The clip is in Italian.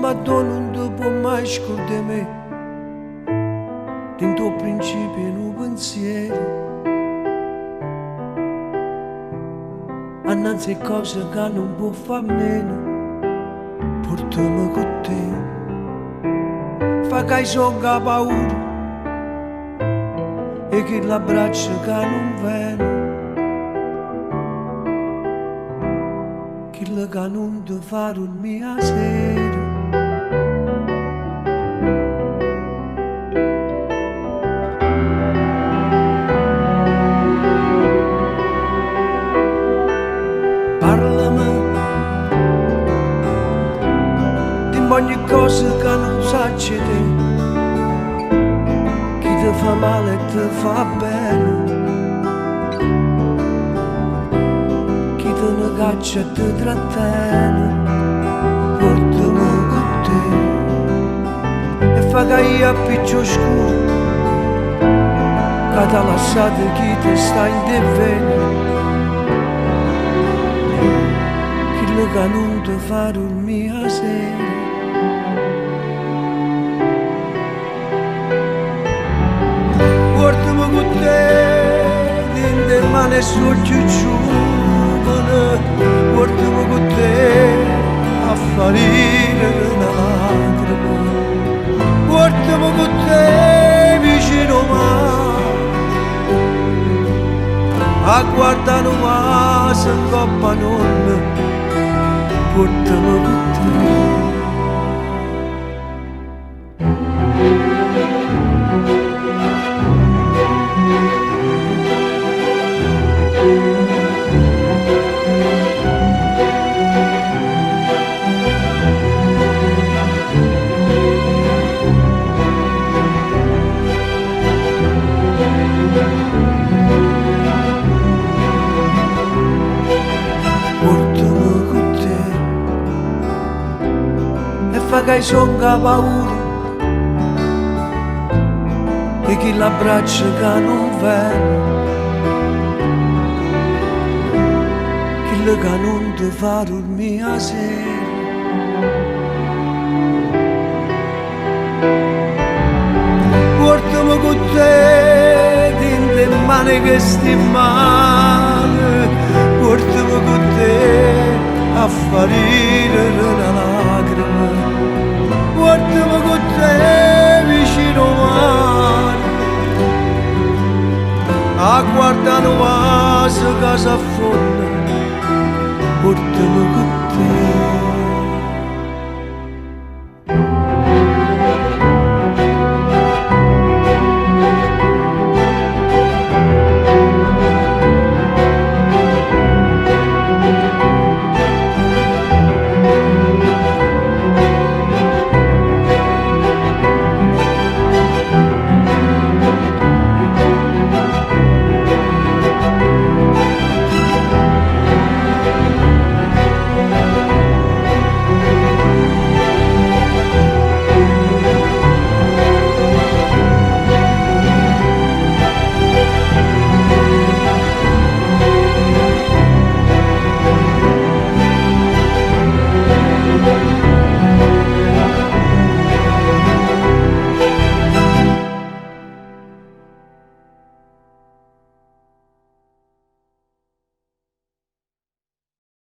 Madonna non ti può mai scordare me, din tuo principio e un pensiero. Annanzi cose che non può far meno, portami con te. Fa che sono che paura e che l'abbraccio che non viene, che non ti fa dormire a sera. Parlami di ogni cosa che non sacci te, chi ti fa male e ti fa bene, chi te ne caccia e ti trattiene, portami con te e fa che io a piccio scuro che ti ha lasciato chi ti sta in te bene, che non ti fa dormire a sera. Portami con te dentro le mani sul giuggione, portami con te a farire una lacrima, portami con te vicino a me, a guardare una se coppa non, portami con te. Fa che son che paura e chi l'abbraccia che non viene, chi che non ti fa dormire a sera. Portami con te dentro le mani che sti male, portami con te a farire una lacrima, portami con te vicino a me, a guardare una casa che si affonda, portami con te.